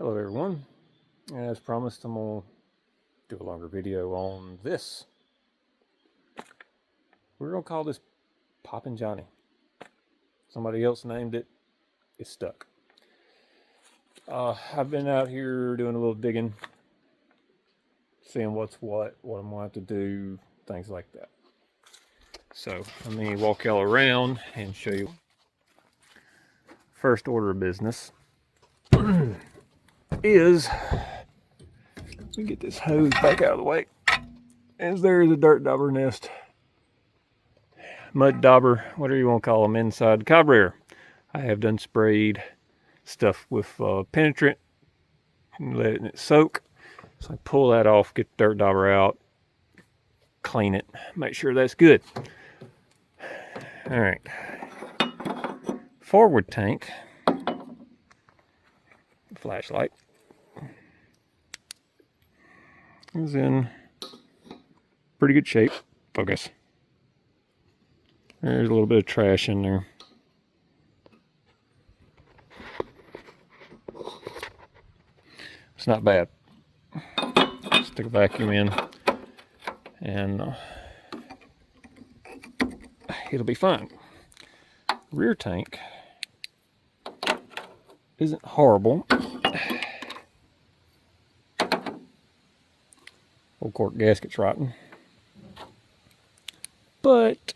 Hello everyone. As promised, I'm going to do a longer video on this. We're going to call this Poppin' Johnny. Somebody else named it. It's stuck. I've been out here doing a little digging, seeing what's what I'm going to have to do, things like that. So let me walk y'all around and show you. First order of business is, let me get this hose back out of the way, as there is a dirt dauber nest, mud dauber, whatever you want to call them, inside the carburetor. I have done sprayed stuff with penetrant, letting it soak. So I pull that off, get the dirt dauber out, clean it, make sure that's good. All right, forward tank, flashlight, is in pretty good shape. Focus. There's a little bit of trash in there. It's not bad. Stick a vacuum in and it'll be fine. Rear tank isn't horrible. Old cork gasket's rotten. But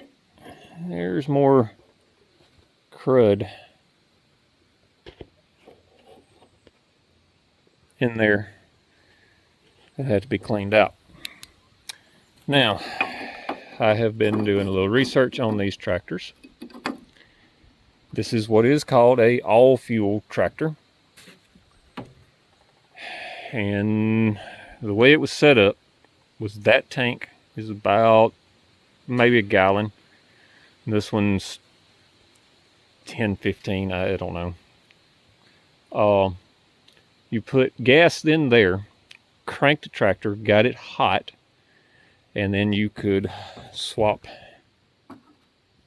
there's more crud in there that had to be cleaned out. Now, I have been doing a little research on these tractors. This is what is called a all-fuel tractor. And the way it was set up was that tank is about maybe a gallon. This one's 10, 15, I don't know. You put gas in there, cranked the tractor, got it hot, and then you could swap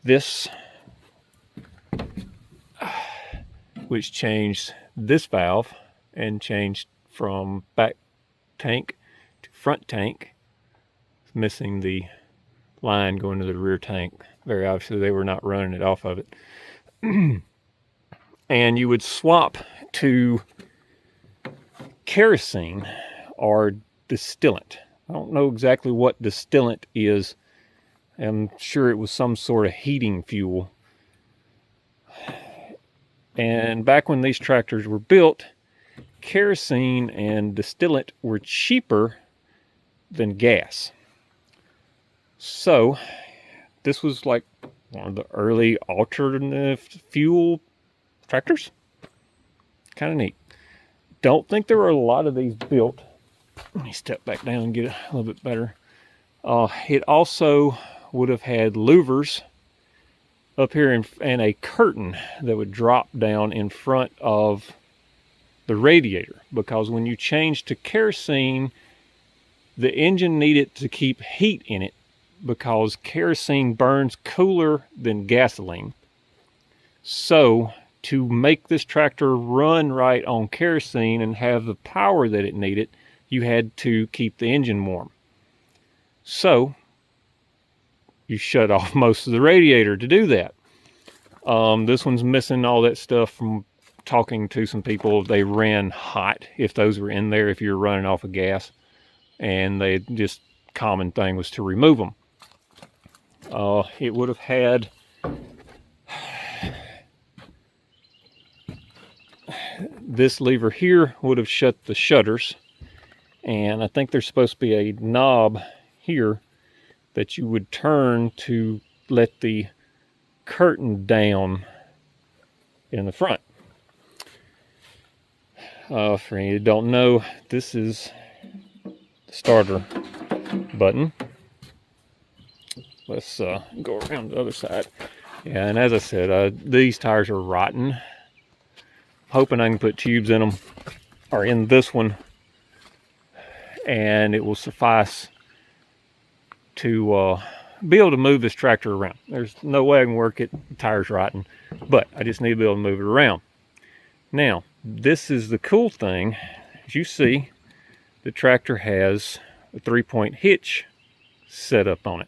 this, which changed this valve and changed from back tank to front tank, missing the line going to the rear tank. Very obviously they were not running it off of it. And you would swap to kerosene or distillant. I don't know exactly what distillant is. I'm sure it was some sort of heating fuel. And back when these tractors were built, kerosene and distillant were cheaper than gas. So this was like one of the early alternative fuel tractors. Kind of neat. Don't think there were a lot of these built. Let me step back down and get it a little bit better. It also would have had louvers up here and a curtain that would drop down in front of the radiator, because when you change to kerosene, the engine needed to keep heat in it because kerosene burns cooler than gasoline. So to make this tractor run right on kerosene and have the power that it needed, you had to keep the engine warm. So you shut off most of the radiator to do that. This one's missing all that stuff from talking to some people. They ran hot if those were in there, if you're running off of gas, and they just common thing was to remove them. It would have had this lever here would have shut the shutters, and I think there's supposed to be a knob here that you would turn to let the curtain down in the front. For any who don't know, this is the starter button. Let's go around the other side. Yeah, and as I said, these tires are rotten. Hoping I can put tubes in them, or in this one, and it will suffice to be able to move this tractor around. There's no way I can work it, the tire's rotten, but I just need to be able to move it around. Now, this is the cool thing. As you see, the tractor has a 3-point hitch set up on it.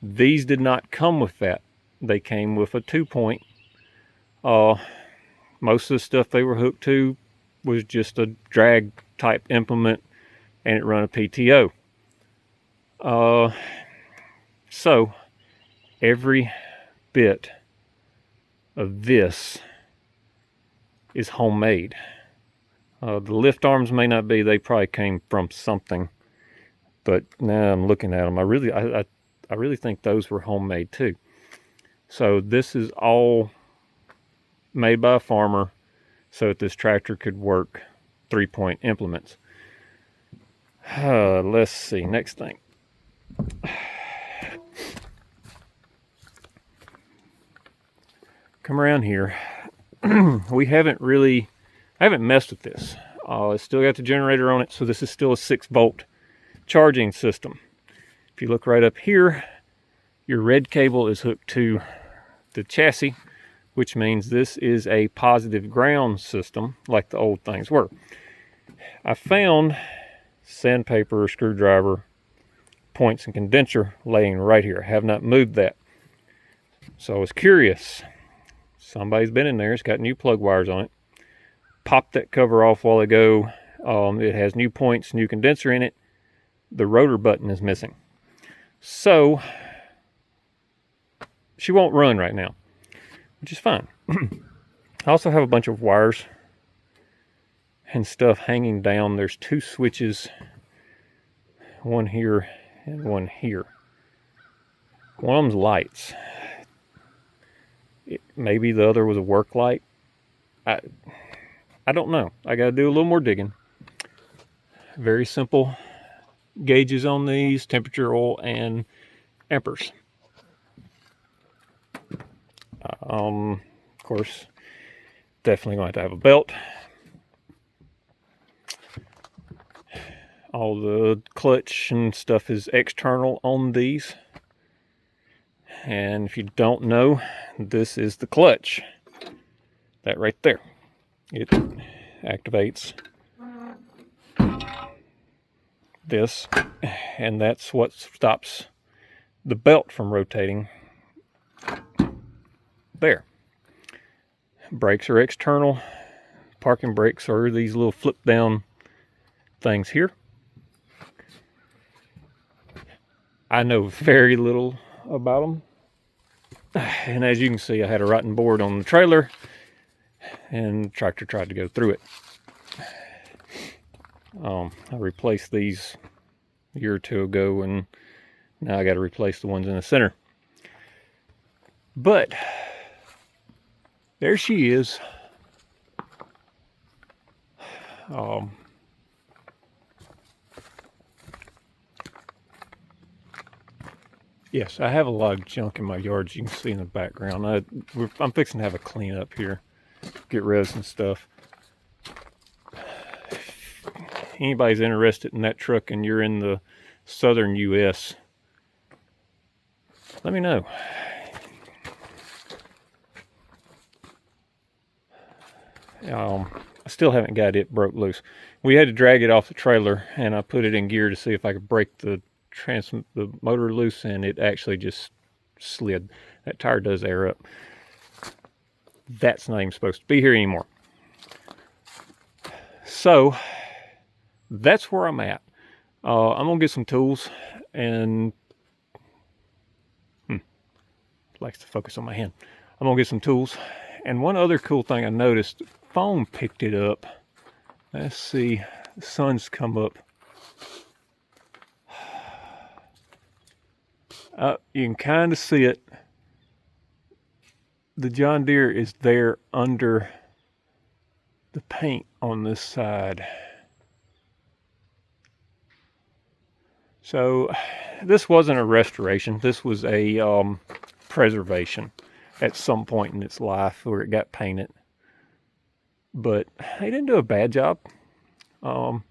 These did not come with that. They came with a 2-point. Most of the stuff they were hooked to was just a drag type implement, and it run a PTO. So every bit of this is homemade. The lift arms may not be, they probably came from something, but now I'm looking at them, I really think those were homemade too. So this is all made by a farmer so that this tractor could work 3-point implements. Let's see, next thing. Come around here. I haven't messed with this. It's still got the generator on it, so this is still a 6-volt charging system. If you look right up here, your red cable is hooked to the chassis, which means this is a positive ground system like the old things were. I found sandpaper, screwdriver, points, and condenser laying right here. I have not moved that. So I was curious. Somebody's been in there. It's got new plug wires on it. Pop that cover off while ago. It has new points, new condenser in it. The rotor button is missing. So she won't run right now, which is fine. I also have a bunch of wires and stuff hanging down. There's 2 switches, one here and one here. One of them's lights. Maybe the other was a work light. I don't know. I got to do a little more digging. Very simple gauges on these, temperature, oil, and amperes. Of course, definitely going to have a belt. All the clutch and stuff is external on these. And if you don't know, this is the clutch. That right there. It activates this, and that's what stops the belt from rotating. There. Brakes are external. Parking brakes are these little flip down things here. I know very little about them. And as you can see, I had a rotten board on the trailer, and the tractor tried to go through it. I replaced these a year or 2 ago, and now I got to replace the ones in the center. But there she is. Yes, I have a lot of junk in my yard, as you can see in the background. I'm fixing to have a clean up here, get rid of some stuff. If anybody's interested in that truck and you're in the southern U.S., let me know. I still haven't got it broke loose. We had to drag it off the trailer, and I put it in gear to see if I could break the motor loose, and it actually just slid. That tire does air up. That's not even supposed to be here anymore. So that's where I'm at. I'm gonna get some tools, and likes to focus on my hand. I'm gonna get some tools, and one other cool thing I noticed, phone picked it up. Let's see, the sun's come up. You can kind of see it. The John Deere is there under the paint on this side. So this wasn't a restoration. This was a preservation at some point in its life where it got painted. But they didn't do a bad job. You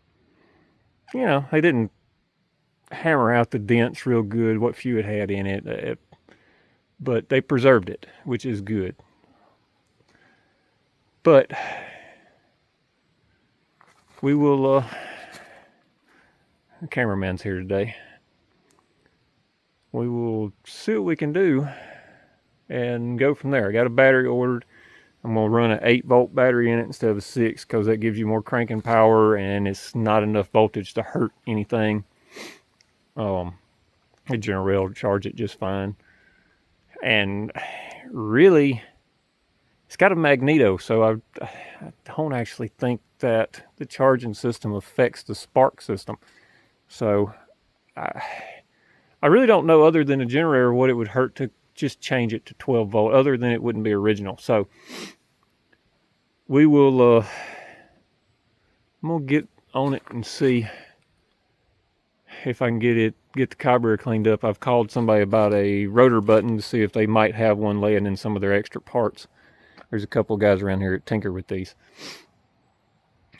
know, they didn't hammer out the dents real good, what few it had in it, but they preserved it, which is good. But we will, the cameraman's here today. We will see what we can do and go from there. I got a battery ordered. I'm going to run an 8-volt battery in it instead of a 6 because that gives you more cranking power and it's not enough voltage to hurt anything. The General Rail will charge it just fine. And really, it's got a magneto, so I don't actually think that the charging system affects the spark system. So I really don't know, other than a generator, what it would hurt to just change it to 12 volt, other than it wouldn't be original. So we will, I'm going to get on it and see if I can get the carburetor cleaned up. I've called somebody about a rotor button to see if they might have one laying in some of their extra parts. There's a couple of guys around here that tinker with these.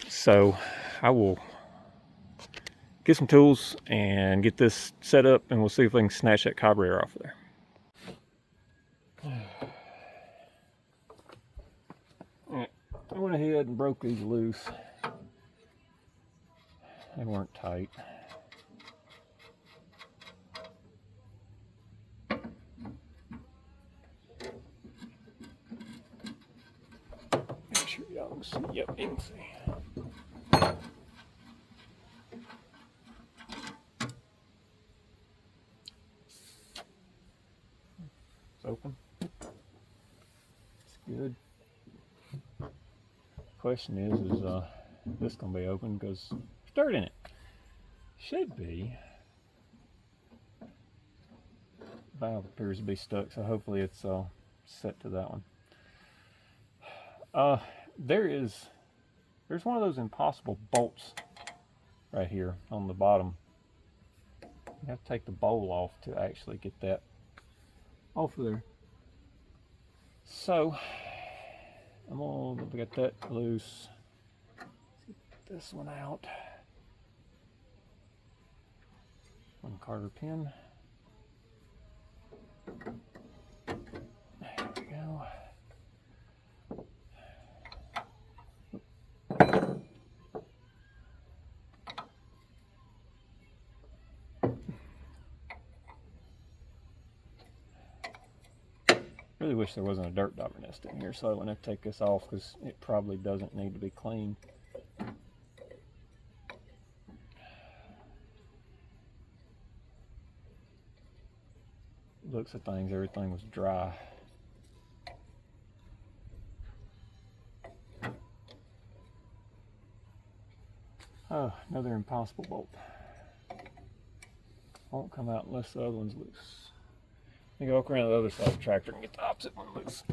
So I will get some tools and get this set up, and we'll see if we can snatch that carburetor off of there. Alright, I went ahead and broke these loose. They weren't tight. Make sure y'all can see. Yep, you can see. It's open. It's good. Question is this gonna be open because there's dirt in it? Should be. Valve appears to be stuck, so hopefully it's set to that one. There's one of those impossible bolts right here on the bottom. You have to take the bowl off to actually get that off of there. So I'm gonna get that loose. Get this one out. One Carter pin. There we go. Really wish there wasn't a dirt dauber nest in here, so I wouldn't have to take this off because it probably doesn't need to be cleaned. Looks at things, everything was dry. Oh, another impossible bolt. Won't come out unless the other one's loose. Let me go walk around the other side of the tractor and get the opposite one loose.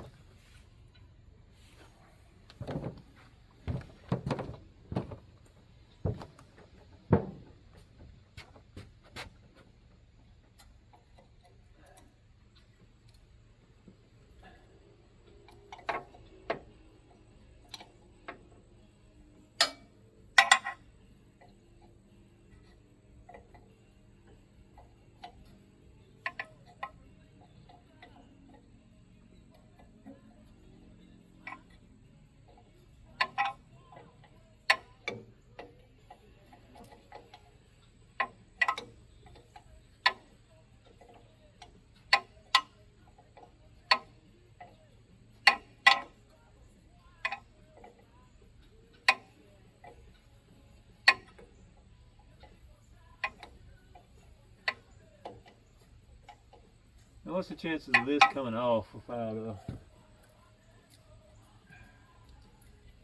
Now, what's the chances of this coming off without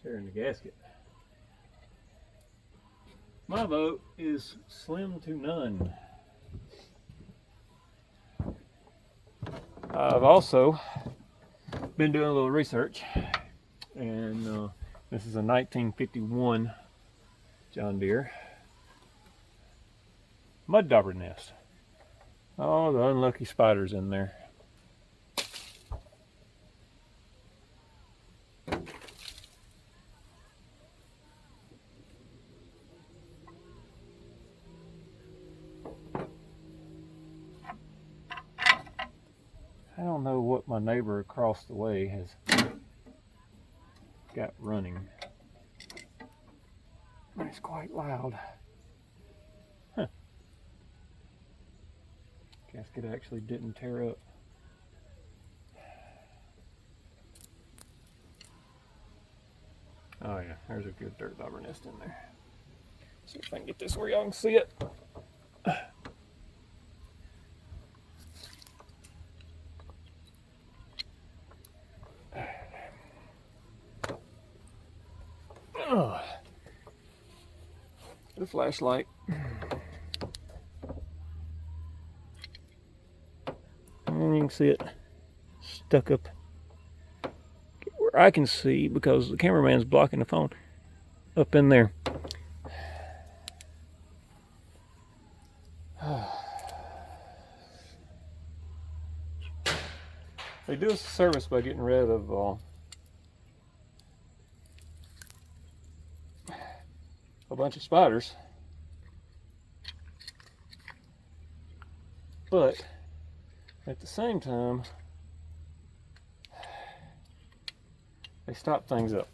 tearing the gasket? My vote is slim to none. I've also been doing a little research, and this is a 1951 John Deere mud dauber nest. Oh, the unlucky spiders in there. I don't know what my neighbor across the way has got running. It's quite loud. Huh. Gasket actually didn't tear up. Oh yeah, there's a good dirt dauber nest in there. See if I can get this where y'all can see it. Oh, the flashlight. And you can see it stuck up where I can see because the cameraman's blocking the phone up in there. They do us a service by getting rid of a bunch of spiders, but at the same time they stop things up.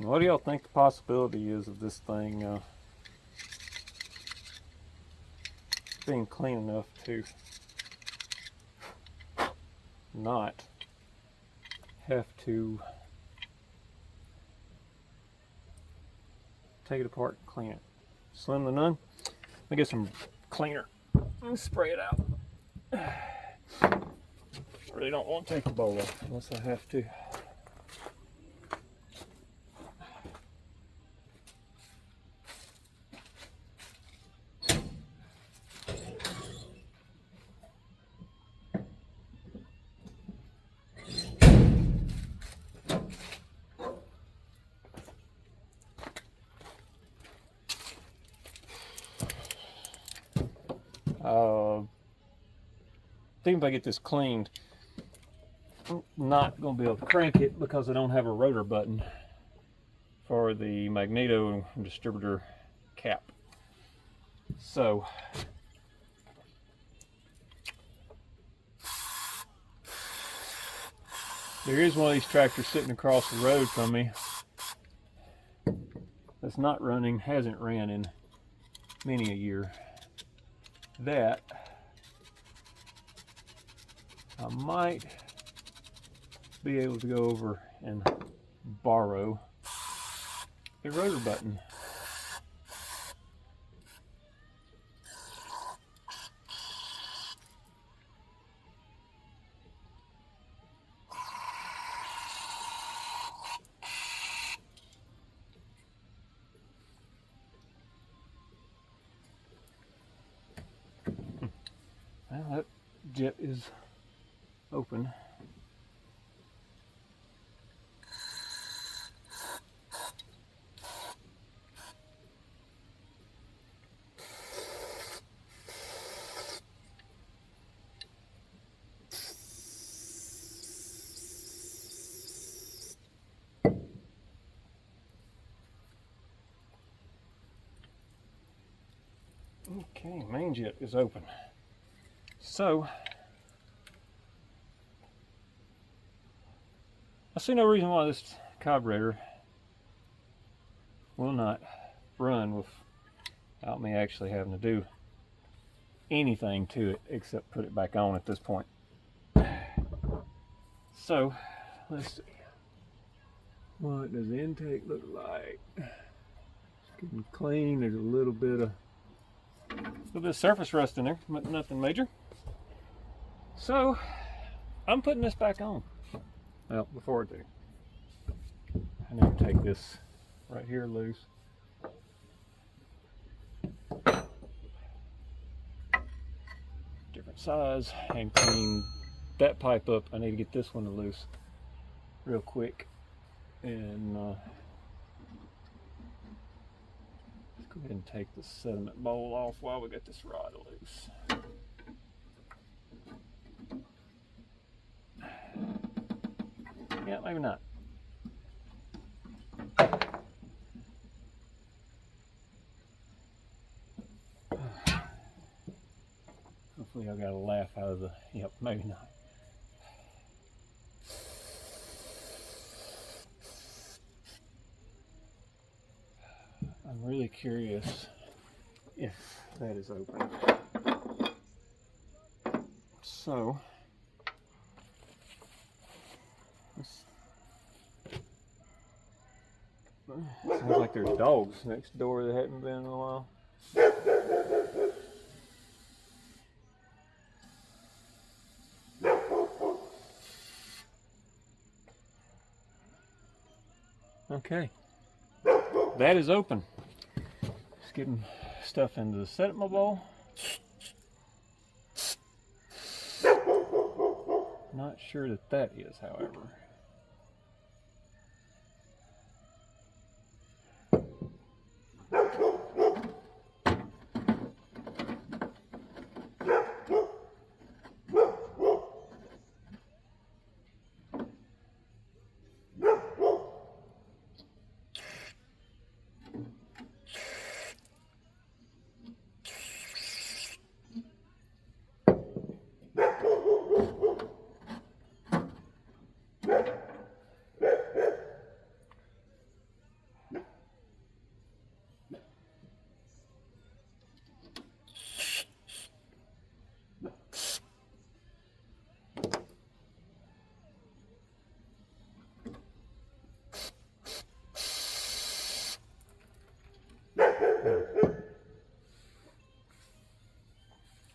What do y'all think the possibility is of this thing being clean enough to not have to take it apart and clean it? Slim to none. Let me get some cleaner and spray it out. I really don't want to take the bowl off unless I have to. Even if I get this cleaned, I'm not going to be able to crank it because I don't have a rotor button for the magneto distributor cap. So there is one of these tractors sitting across the road from me that's not running, hasn't ran in many a year, that I might be able to go over and borrow a rotor button. Well, that jet is open. Okay, main jet is open. So I see no reason why this carburetor will not run without me actually having to do anything to it except put it back on at this point. So let's see. What does the intake look like? It's getting clean. There's a little bit of surface rust in there, but nothing major. So I'm putting this back on. Well, before I do, I need to take this right here loose. Different size, and clean that pipe up. I need to get this one loose real quick. And let's go ahead and take the sediment bowl off while we got this rod loose. Yeah, maybe not. Hopefully I got a laugh out of the, yep, maybe not. I'm really curious if that is open. So, sounds like there's dogs next door that hadn't been in a while. Okay, that is open. Just getting stuff into the sediment bowl. Not sure that is, however.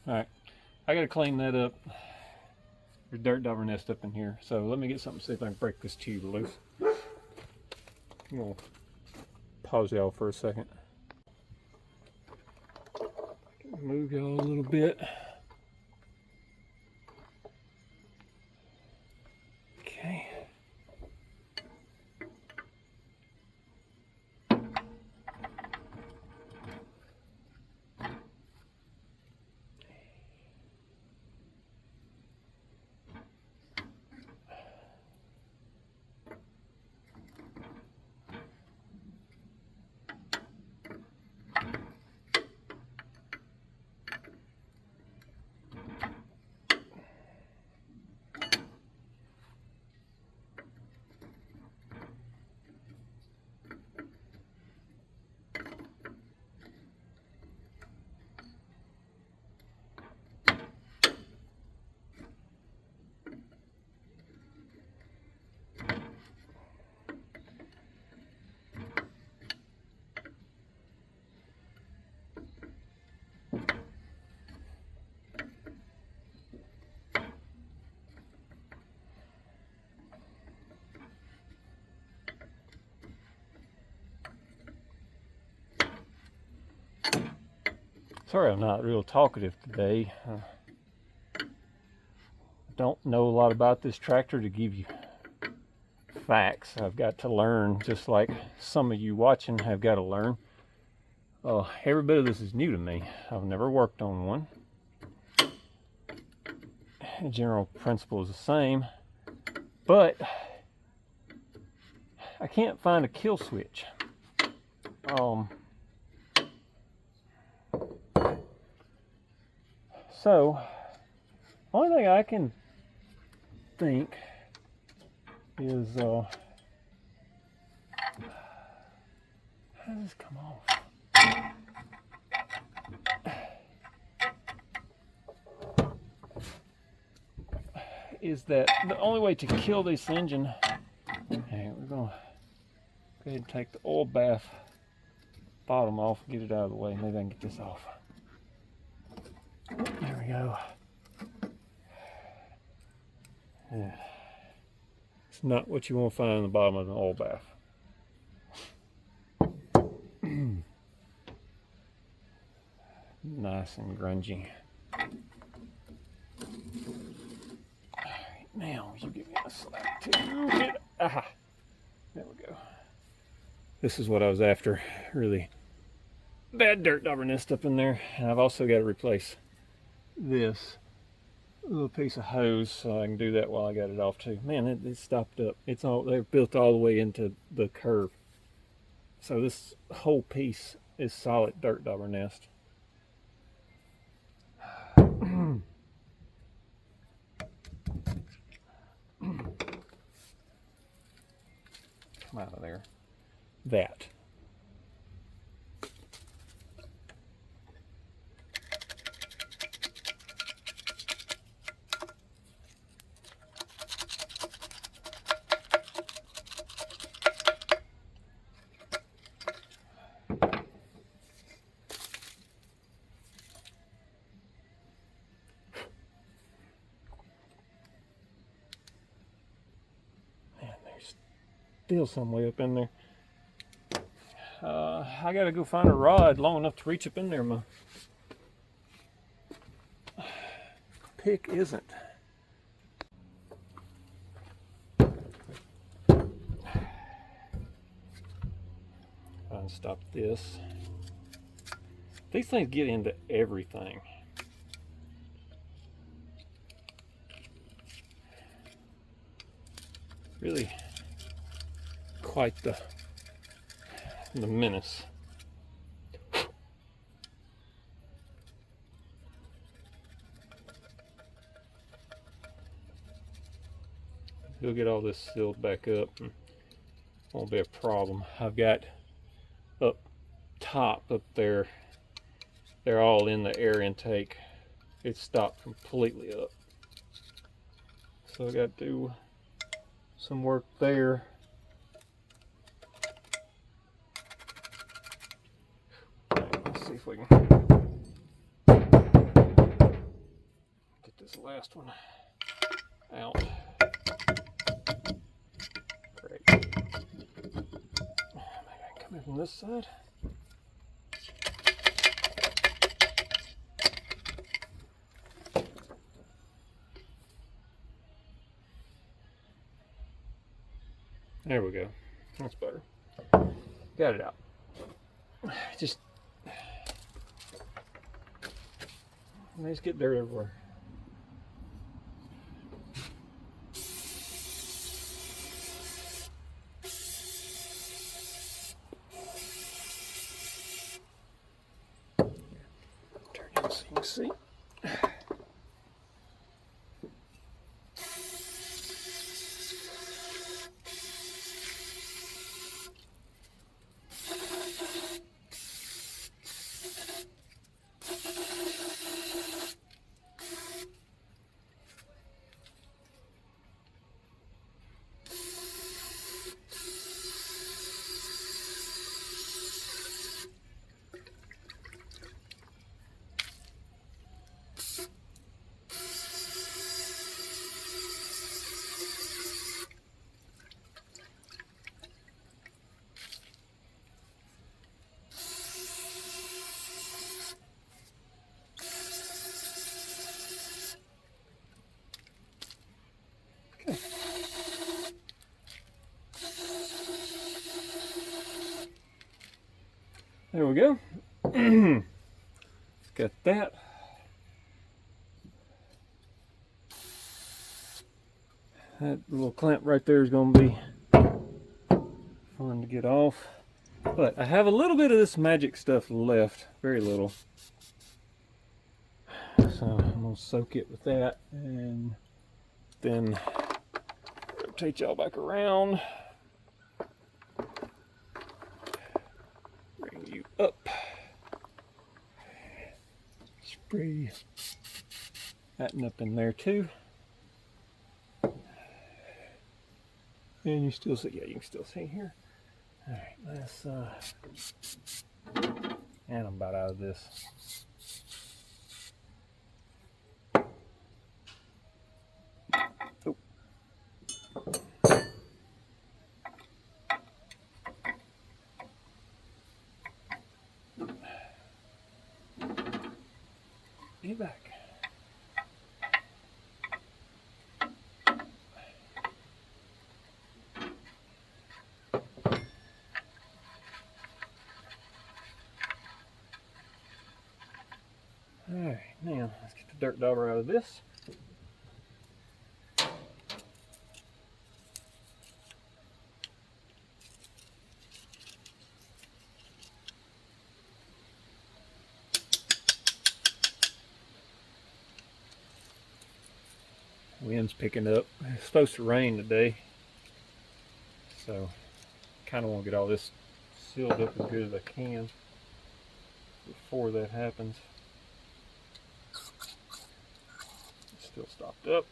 Alright, I gotta clean that up. There's dirt dauber nest up in here, so let me get something to see if I can break this tube loose. I'm gonna pause y'all for a second. Move y'all a little bit. Okay. Sorry I'm not real talkative today. I don't know a lot about this tractor to give you facts. I've got to learn, just like some of you watching have got to learn. Every bit of this is new to me. I've never worked on one. The general principle is the same, but I can't find a kill switch. So, only thing I can think is, how does this come off? Is that the only way to kill this engine? Okay, we're gonna Go ahead and take the oil bath bottom off and get it out of the way. Maybe I can get this off. There we go. Yeah. It's not what you want to find in the bottom of an oil bath. Nice and grungy. Alright, now you give me a slap too. Aha! There we go. This is what I was after. Really bad dirt dauber nest up in there. And I've also got to replace this little piece of hose, so I can do that while I got it off too. Man, it stopped up. They're built all the way into the curve. So this whole piece is solid dirt dauber nest. Come out of there. That. Still some way up in there. I gotta go find a rod long enough to reach up in there. My pick isn't. Unstop this. These things get into everything. Really quite the menace. We'll get all this sealed back up. Won't be a problem. I've got up top up there, they're all in the air intake. It's stopped completely up. So I got to do some work there. Let's see if we can get this last one out. Great. Maybe I can come in from this side. There we go. That's better. Got it out. Just get dirt everywhere. Turn it so you can see. There we go. Got that. That little clamp right there is going to be fun to get off. But I have a little bit of this magic stuff left. Very little. So I'm going to soak it with that and then rotate y'all back around. Bring you up. Spray that up in there too. And you still see, yeah, you can still see here. Alright, let's and I'm about out of this. Oh. Get back. Alright, now let's get the dirt dauber out of this. Wind's picking up. It's supposed to rain today, so kind of want to get all this sealed up as good as I can before that happens. It's still stopped up.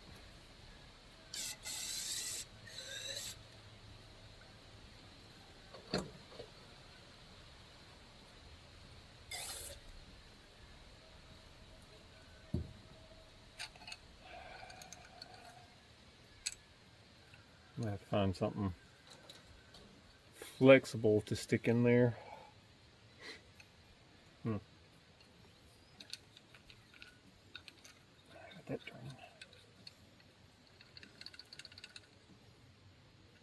I'm gonna have to find something flexible to stick in there. Got that turning.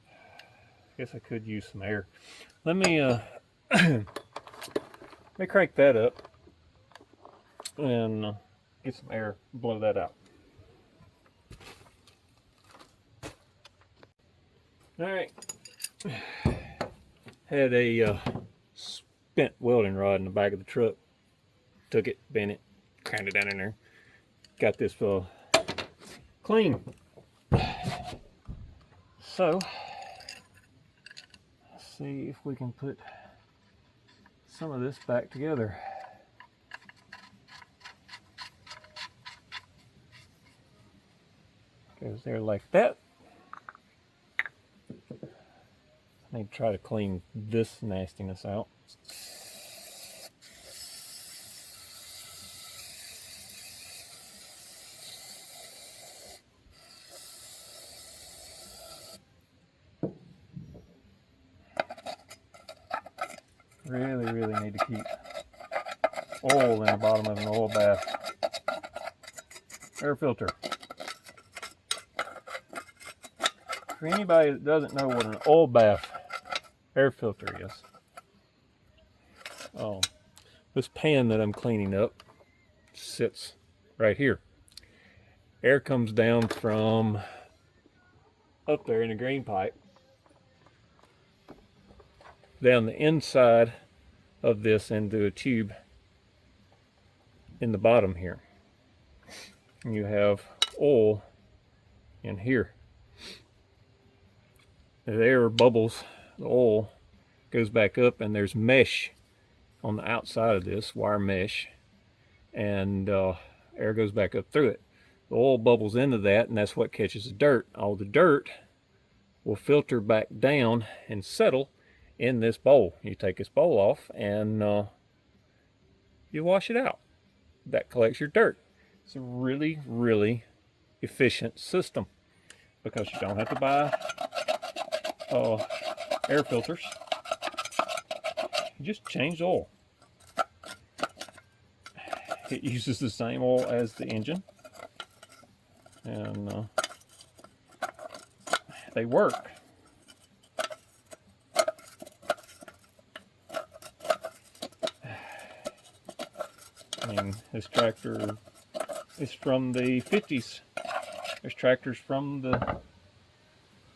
I guess I could use some air. Let me let me crank that up and get some air, blow that out. All right. Had a spent welding rod in the back of the truck. Took it, bent it, crammed it down in there. Got this clean. So, let's see if we can put some of this back together. Goes there like that. I need to try to clean this nastiness out. Really need to keep oil in the bottom of an oil bath. Air filter. For anybody that doesn't know what an oil bath air filter is, this pan that I'm cleaning up sits right here. Air comes down from up there in the drain pipe down the inside of this into a tube in the bottom here. And you have oil in here. The air bubbles, the oil goes back up, and there's mesh on the outside of this, wire mesh, and air goes back up through it. The oil bubbles into that, and that's what catches the dirt. All the dirt will filter back down and settle in this bowl. You take this bowl off and you wash it out. That collects your dirt. It's a really efficient system because you don't have to buy air filters. You just change the oil. It uses the same oil as the engine, and they work. I mean, this tractor is from the 50s. There's tractors from the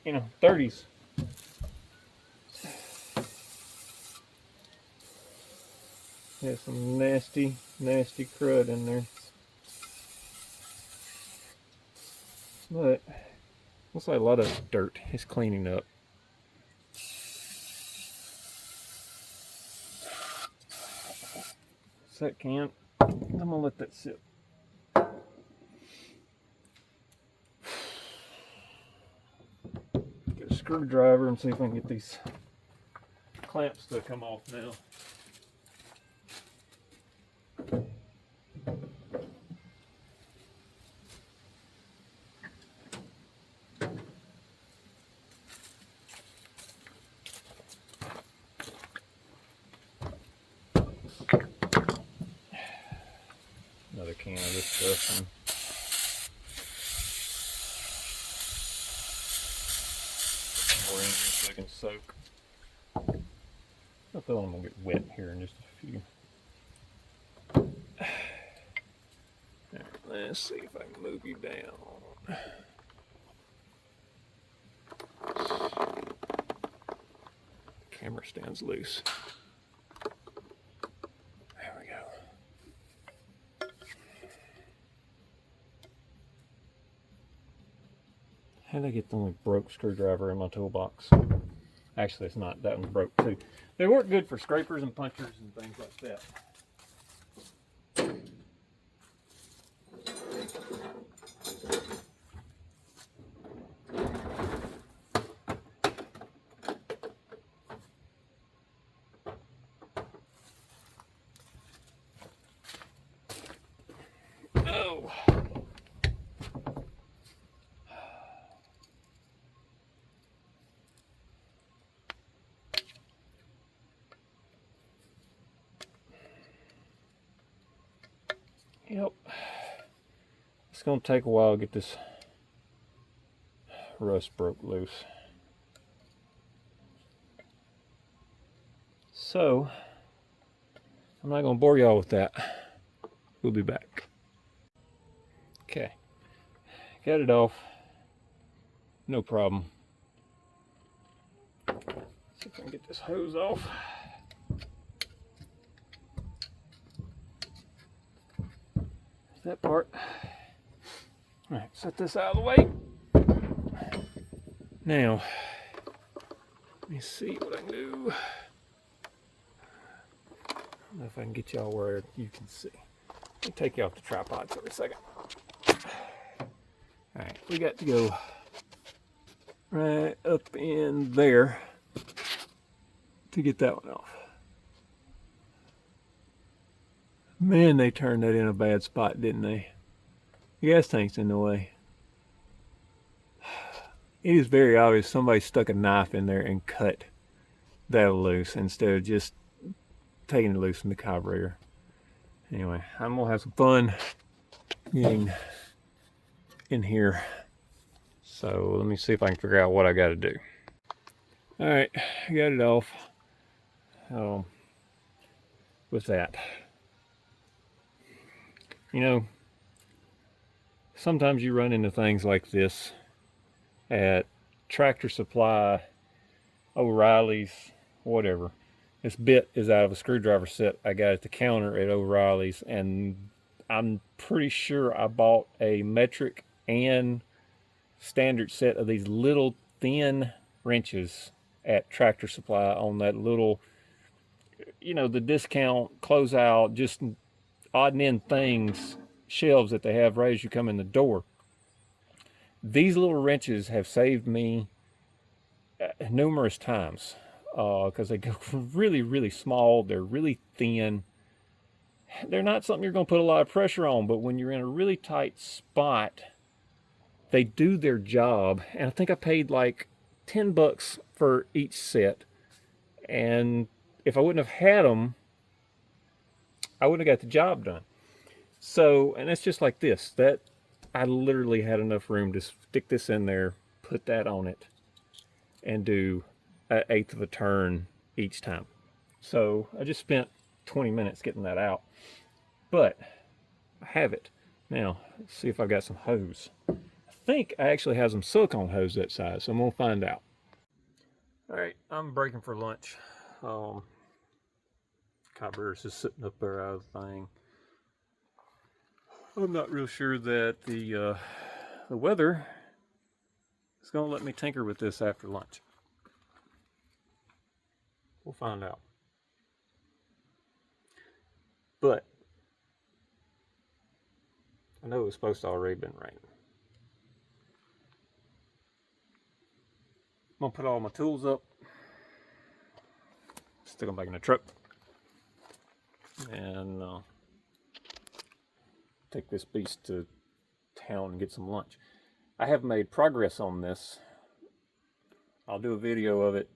30s. There's some nasty crud in there. But looks like a lot of dirt is cleaning up. Set can. I'm gonna let that sit. Get a screwdriver and see if I can get these clamps to come off now. Another can of this stuff. And more in here so they can soak. I feel I'm gonna get wet here in just a few. Right, let's see if I can move you down. Camera stands loose. There we go. How'd I get the only broke screwdriver in my toolbox? Actually, it's not. That one's broke too. They work good for scrapers and punchers and things like that. Oh. Yep. It's going to take a while to get this rust broke loose. So, I'm not going to bore y'all with that. We'll be back. Okay. Got it off. No problem. See if I can get this hose off. That part. All right, set this out of the way. Now, let me see what I can do. I don't know if I can get y'all where you can see. Let me take you off the tripod for a second. All right, we got to go right up in there to get that one off. Man, they turned that in a bad spot, didn't they? The gas tank's in the way. It is very obvious somebody stuck a knife in there and cut that loose instead of just taking it loose from the carburetor. Anyway, I'm gonna have some fun getting in here. So let me see if I can figure out what I gotta do. All right, I got it off. With that. You know, sometimes you run into things like this at Tractor Supply, O'Reilly's, whatever. This bit is out of a screwdriver set I got at the counter at O'Reilly's, and I'm pretty sure I bought a metric and standard set of these little thin wrenches at Tractor Supply on that little, you know, the discount closeout, just odd and end things, shelves that they have right as you come in the door. These little wrenches have saved me numerous times because they go really, really small. They're really thin. They're not something you're going to put a lot of pressure on, but when you're in a really tight spot, they do their job. And I think I paid like $10 for each set. And if I wouldn't have had them, I wouldn't have got the job done. So, and it's just like this, that I literally had enough room to stick this in there, put that on it, and do an eighth of a turn each time. So I just spent 20 minutes getting that out, but I have it. Now, let's see if I've got some hose. I think I actually have some silicone hose that size, so I'm gonna find out. All right, I'm breaking for lunch. Carburetor's just sitting up there out of the thing. I'm not real sure that the weather is going to let me tinker with this after lunch. We'll find out. But I know it was supposed to already been raining. I'm going to put all my tools up. stick them back in the truck. And take this beast to town and get some lunch. I have made progress on this. I'll do a video of it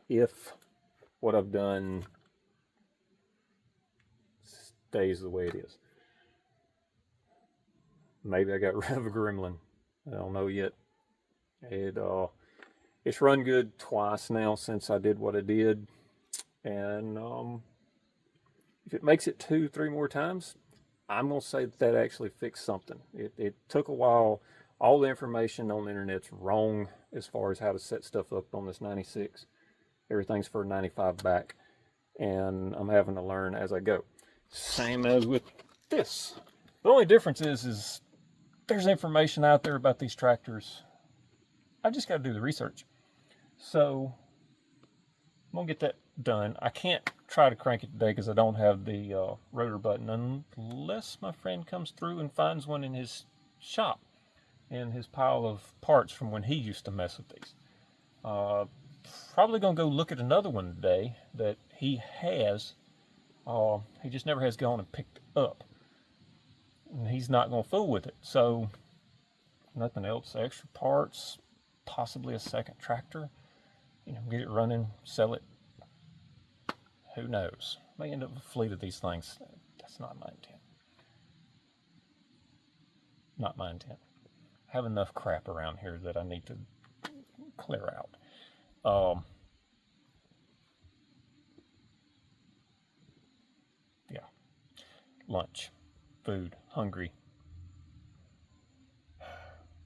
if what I've done stays the way it is. Maybe I got rid of a gremlin. I don't know yet. It's run good twice now since I did what I did. And if it makes it 2-3 more times, I'm going to say that actually fixed something. It took a while. All the information on the internet's wrong as far as how to set stuff up on this 96. Everything's for 95 back. And I'm having to learn as I go. Same as with this. The only difference is there's information out there about these tractors. I just got to do the research. So I'm going to get that done. I can't try to crank it today because I don't have the rotor button unless my friend comes through and finds one in his shop, in his pile of parts from when he used to mess with these. Probably going to go look at another one today that he has. He just never has gone and picked up. And he's not going to fool with it. So nothing else, extra parts, possibly a second tractor. You know, get it running, sell it. Who knows? May end up with a fleet of these things. That's not my intent. Not my intent. I have enough crap around here that I need to clear out. Yeah. Lunch. Food. Hungry.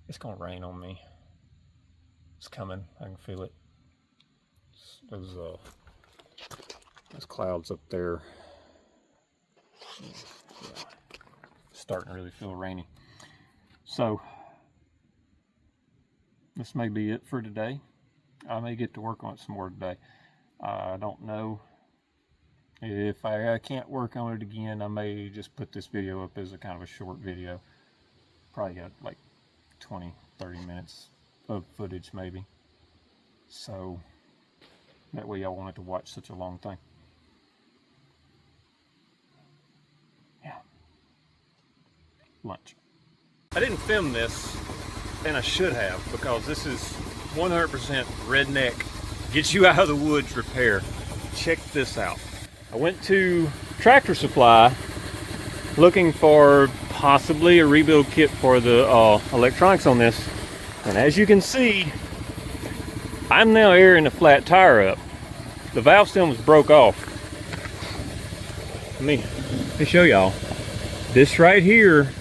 It's gonna rain on me. It's coming. I can feel it. Those clouds up there. Yeah. Starting to really feel rainy. So this may be it for today. I may get to work on it some more today. I don't know. If I can't work on it again, I may just put this video up as a kind of a short video. Probably got like 20-30 minutes of footage maybe. So that way y'all won't have to watch such a long thing. Yeah. Lunch. I didn't film this, and I should have, because this is 100% redneck, get you out of the woods repair. Check this out. I went to Tractor Supply looking for possibly a rebuild kit for the electronics on this, and as you can see, I'm now airing a flat tire up. The valve stem was broke off. Let me show y'all. This right here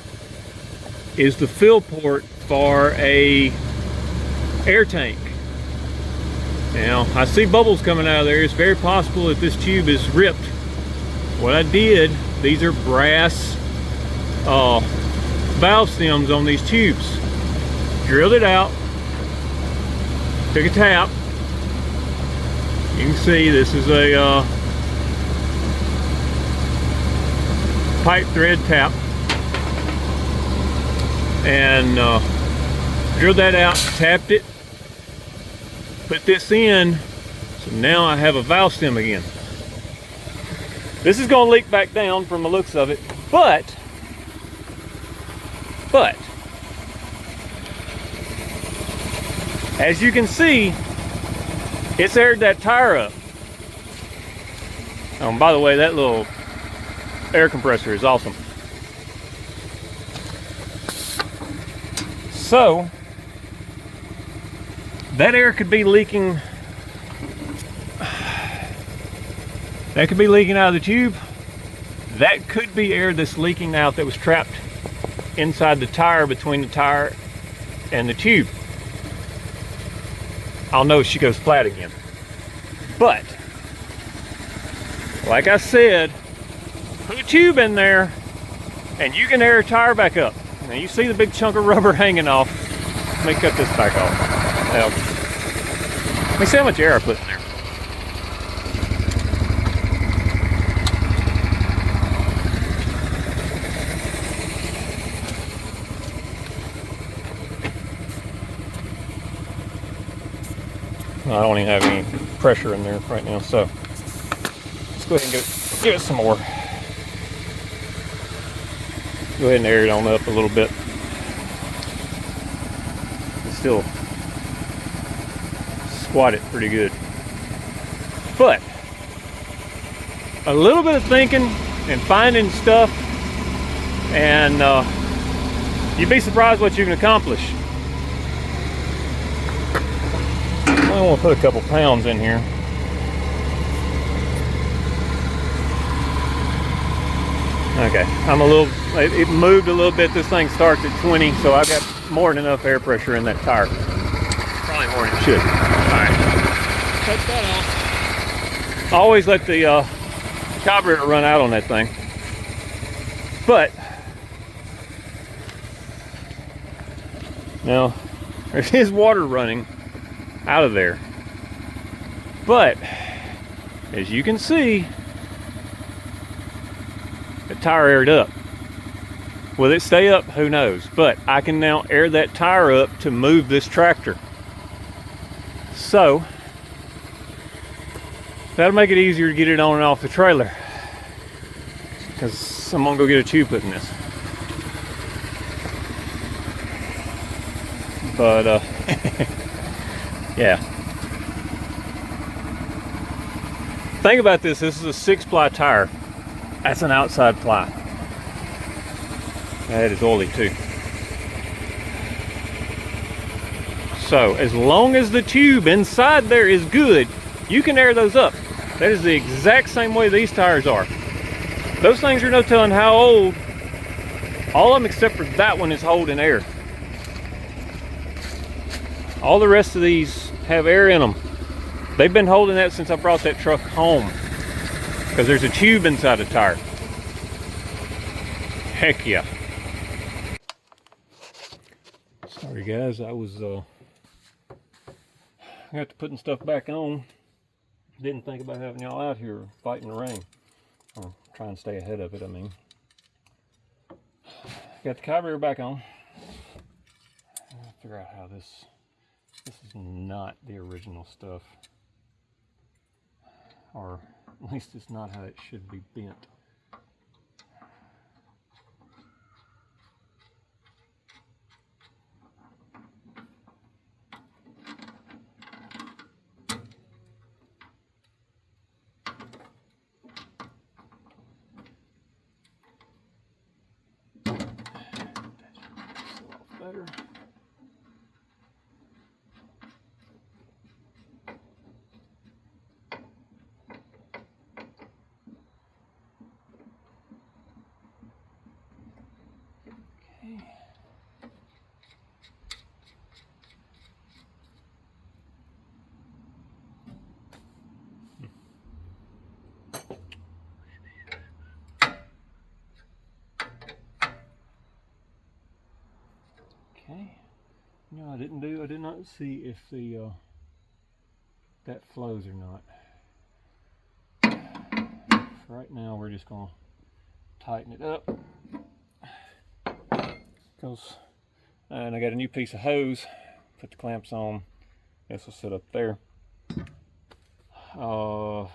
is the fill port for a air tank. Now, I see bubbles coming out of there. It's very possible that this tube is ripped. What I did, these are brass valve stems on these tubes. Drilled it out, took a tap. You can see this is a pipe thread tap. And drilled that out, tapped it, put this in, so now I have a valve stem again. This is going to leak back down from the looks of it, but as you can see, it's aired that tire up. Oh, and by the way, that little air compressor is awesome. So that air could be leaking. That could be leaking out of the tube. That could be air that's leaking out that was trapped inside the tire, between the tire and the tube. I'll know if she goes flat again. But like I said, put a tube in there and you can air a tire back up. Now you see the big chunk of rubber hanging off. Let me cut this back off. Now, let me see how much air I put in there. I don't even have any pressure in there right now, so let's go ahead and give it some more. Go ahead and air it on up a little bit. It's still squat it pretty good. But a little bit of thinking and finding stuff, and you'd be surprised what you can accomplish. I want to put a couple pounds in here. Okay, it moved a little bit. This thing starts at 20, so I've got more than enough air pressure in that tire. Probably more than it should. Alright, cut that off. Always let the carburetor run out on that thing. But, now, there is water running out of there. But, as you can see, the tire aired up. Will it stay up? Who knows? But I can now air that tire up to move this tractor. So that'll make it easier to get it on and off the trailer, because I'm gonna go get a tube put in this. But yeah. Think about this. This is a 6-ply tire. That's an outside ply. That is oily too. So as long as the tube inside there is good, you can air those up. That is the exact same way these tires are. Those things are no telling how old. All of them except for that one is holding air. All the rest of these have air in them. They've been holding that since I brought that truck home, because there's a tube inside the tire. Heck yeah. Sorry guys, I got to putting stuff back on. Didn't think about having y'all out here fighting the rain. Or trying to stay ahead of it, I mean. Got the carburetor back on. I'll figure out how this is not the original stuff. Or at least it's not how it should be bent. Better. Okay. No, I did not see if the that flows or not. For right now, we're just gonna tighten it up. And I got a new piece of hose. Put the clamps on. This will sit up there. I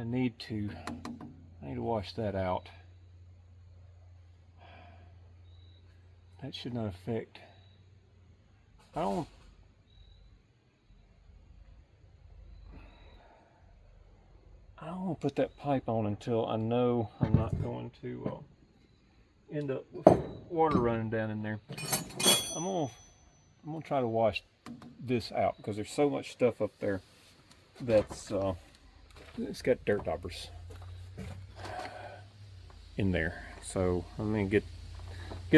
need to wash that out. That should not affect. I don't want to put that pipe on until I know I'm not going to end up with water running down in there. I'm gonna try to wash this out, because there's so much stuff up there that's it's got dirt daubers in there. So I'm gonna get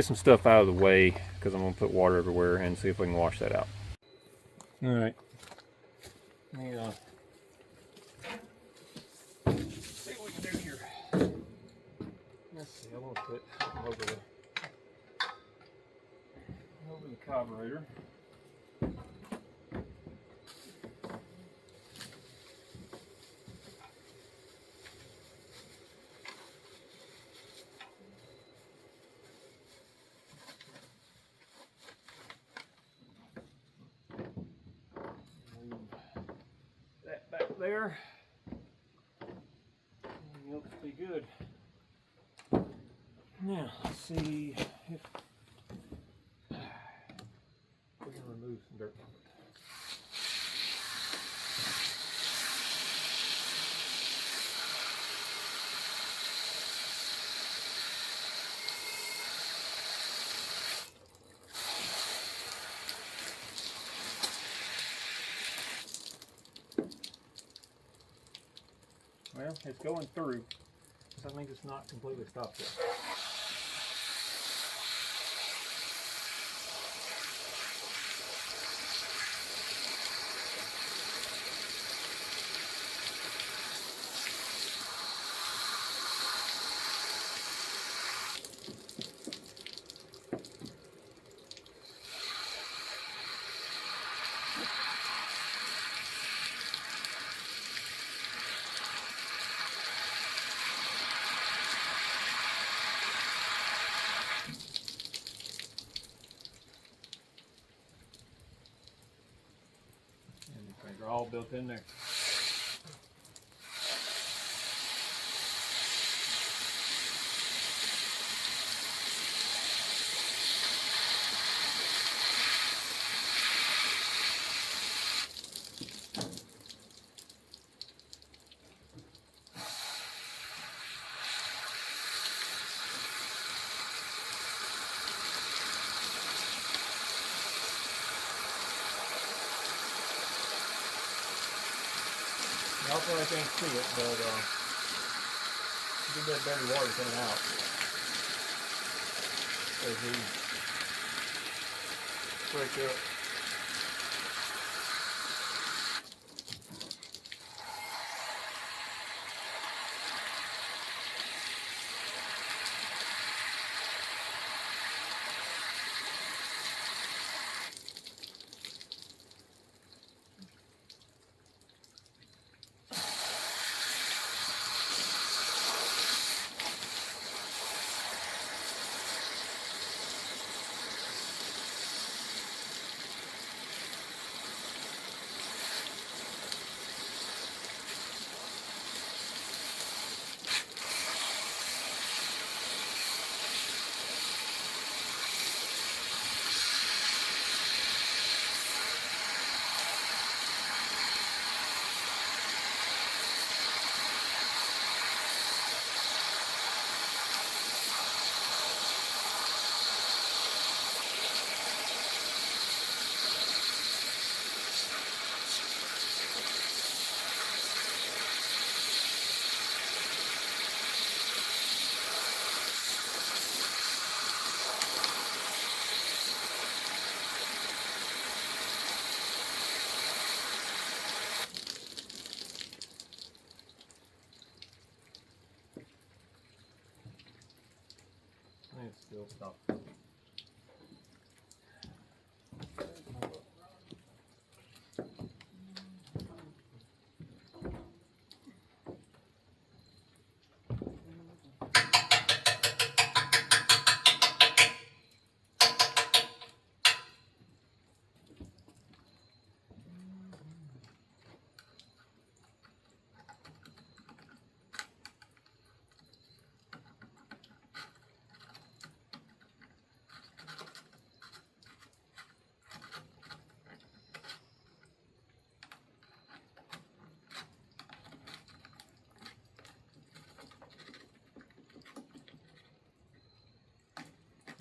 some stuff out of the way, because I'm gonna put water everywhere, and see if we can wash that out. All right. Let me see what we can do here. Let's see. I'm gonna put over the carburetor. There. good. Now, let's see if we can remove some dirt from it. Well, it's going through, so that means it's not completely stopped yet. And these things are all built in there. Also, I can't see it, but you get dirty water coming out as he breaks up. And it's still stopped.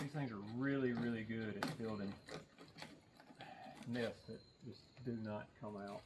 These things are really, really good at building nests that just do not come out.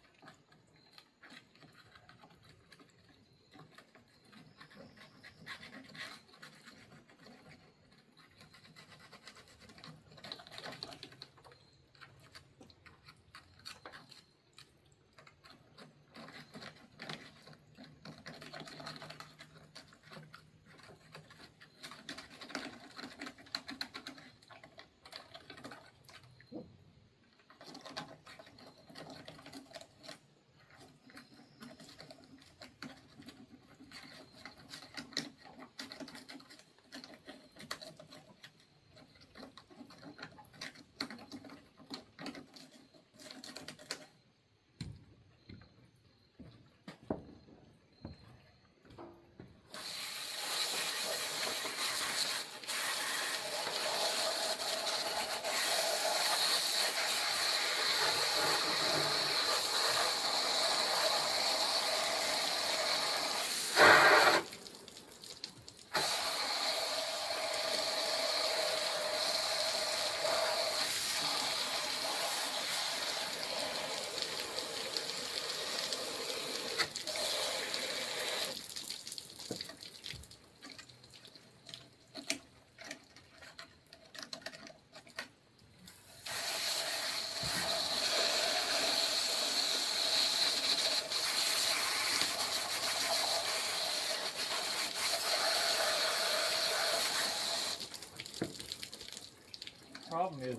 problem is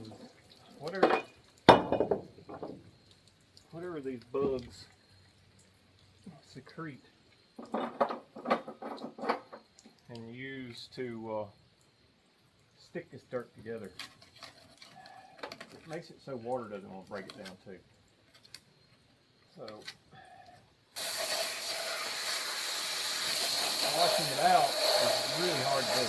whatever these bugs secrete and use to stick this dirt together, it makes it so water doesn't want to break it down too. So washing it out is really hard to do.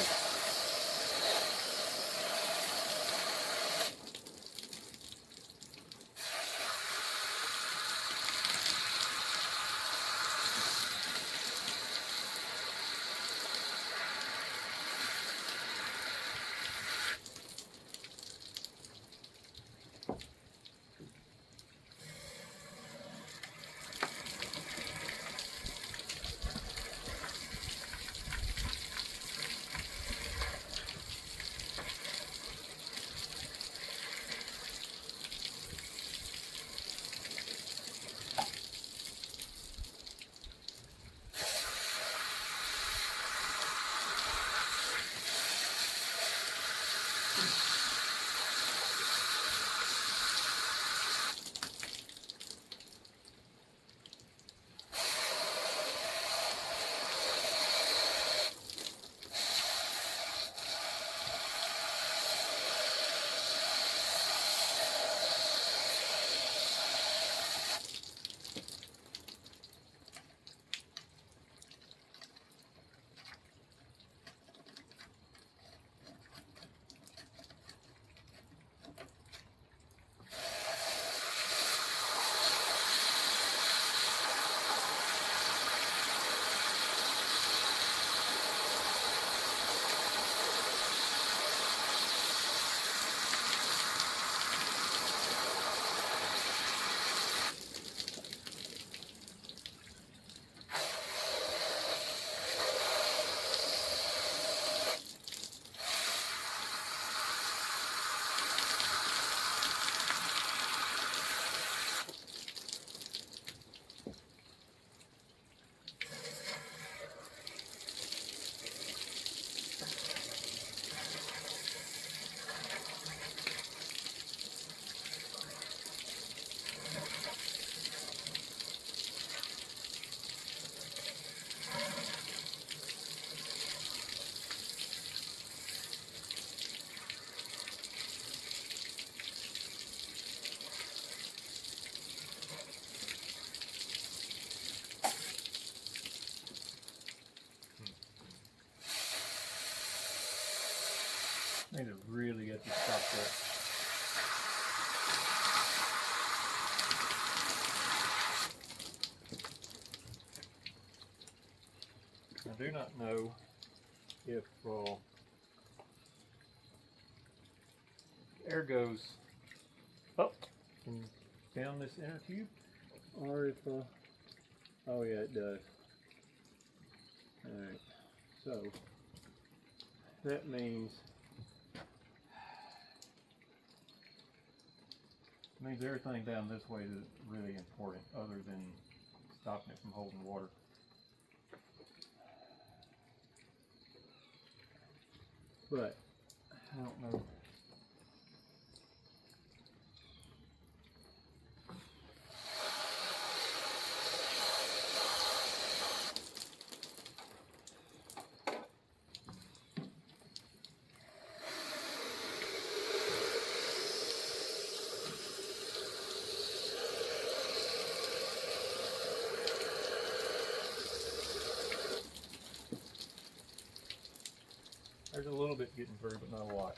Need to really get this stuff up. I do not know if air goes up and down this inner tube, or if oh yeah, it does. Alright, so that means everything down this way is really important, other than stopping it from holding water. But I don't know. There's a little bit getting through, but not a lot.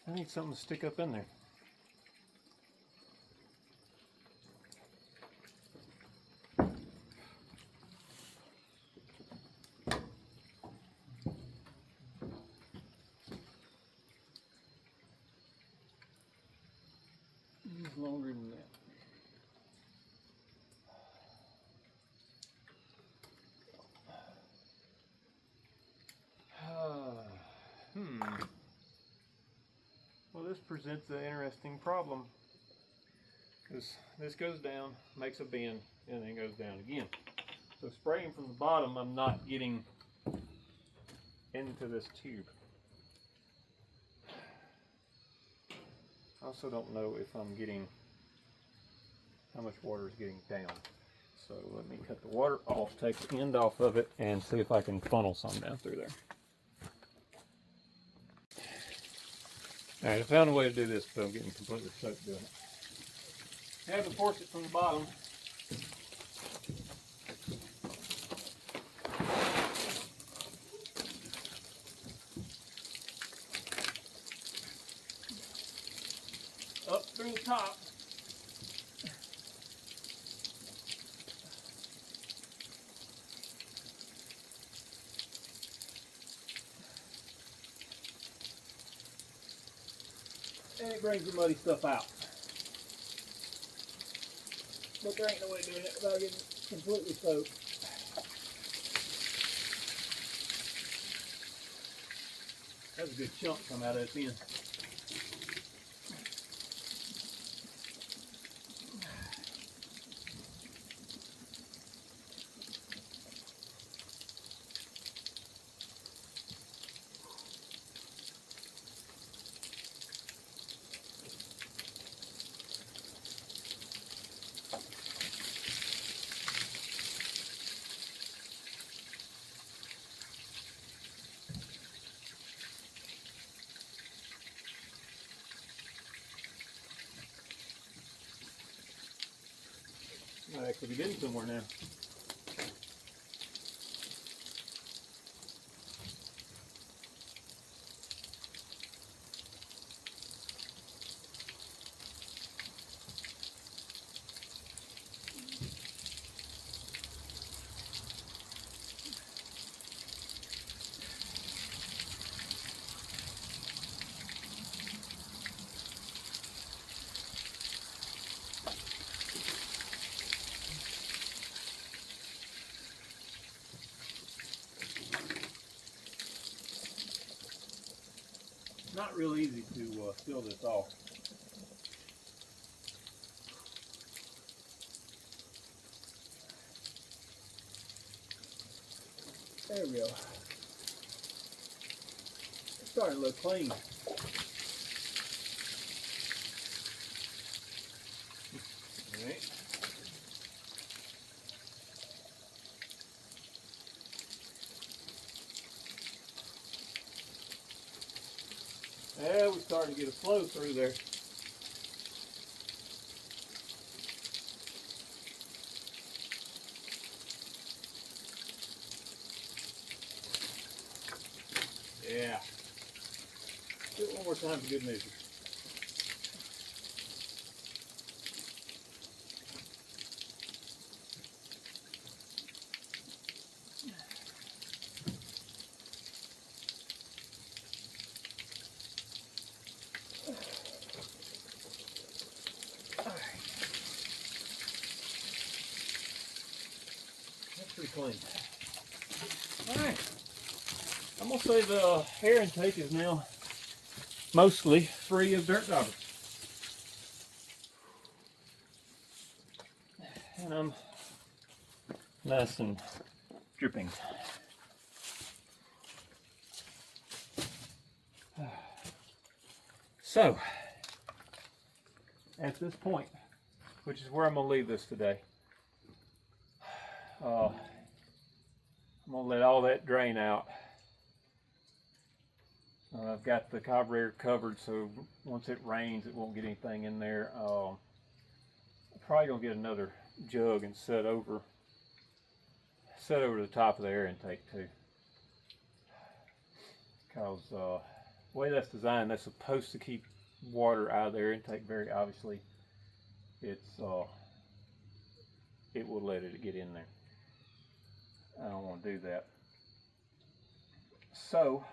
I need something to stick up in there. It's longer than that. Well, this presents an interesting problem because this goes down, makes a bend, and then goes down again. So spraying from the bottom, I'm not getting into this tube. I also don't know if I'm getting, how much water is getting down. So let me cut the water off, take the end off of it, and see if I can funnel some down through there. Alright, I found a way to do this, but I'm getting completely soaked doing it. I have to force it from the bottom. Up through the top. And it brings the muddy stuff out. But there ain't no way of doing it without getting completely soaked. That's a good chunk come out of this end. Might actually be getting somewhere now. Not real easy to seal this off. There we go. It's starting to look clean. Alright. Yeah, we're starting to get a flow through there. Yeah. Do it one more time for good measure. That's pretty clean. Alright. I'm going to say the air intake is now mostly free of dirt gobbers. And I'm nice and dripping. So, at this point, which is where I'm going to leave this today, I'm going to let all that drain out. I've got the carburetor covered, so once it rains, it won't get anything in there. I'm probably going to get another jug and set over the top of the air intake too, because The way that's designed, that's supposed to keep water out of their intake. Very obviously, it's it will let it get in there. I don't want to do that. So,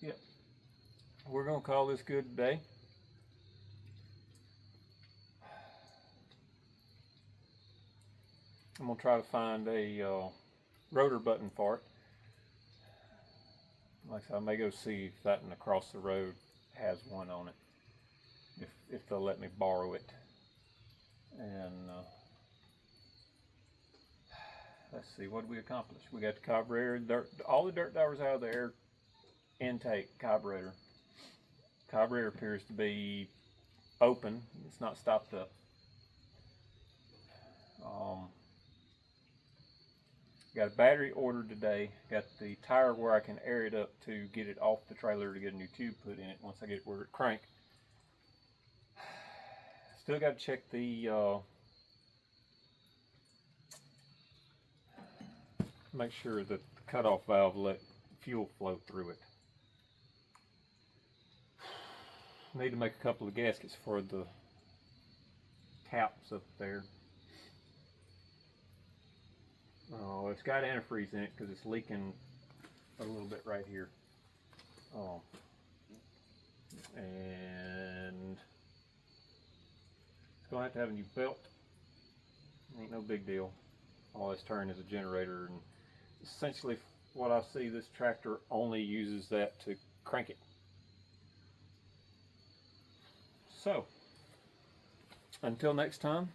yep, we're gonna call this good today. I'm gonna try to find a rotor button for it. Like I said, I may go see if that one across the road has one on it, if they'll let me borrow it. And let's see, what did we accomplish? We got the carburetor, all the dirt that was out of the air intake carburetor. Carburetor appears to be open, it's not stopped up. Got a battery ordered today. Got the tire where I can air it up to get it off the trailer to get a new tube put in it once I get it where it crank. Still got to check the make sure that the cutoff valve let fuel flow through it. Need to make a couple of gaskets for the caps up there. Oh, it's got antifreeze in it because it's leaking a little bit right here. And it's going to have a new belt. Ain't no big deal. All it's turning is a generator, and essentially what I see, this tractor only uses that to crank it. So, until next time,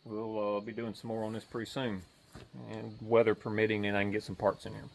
we'll be doing some more on this pretty soon, and weather permitting, and I can get some parts in here.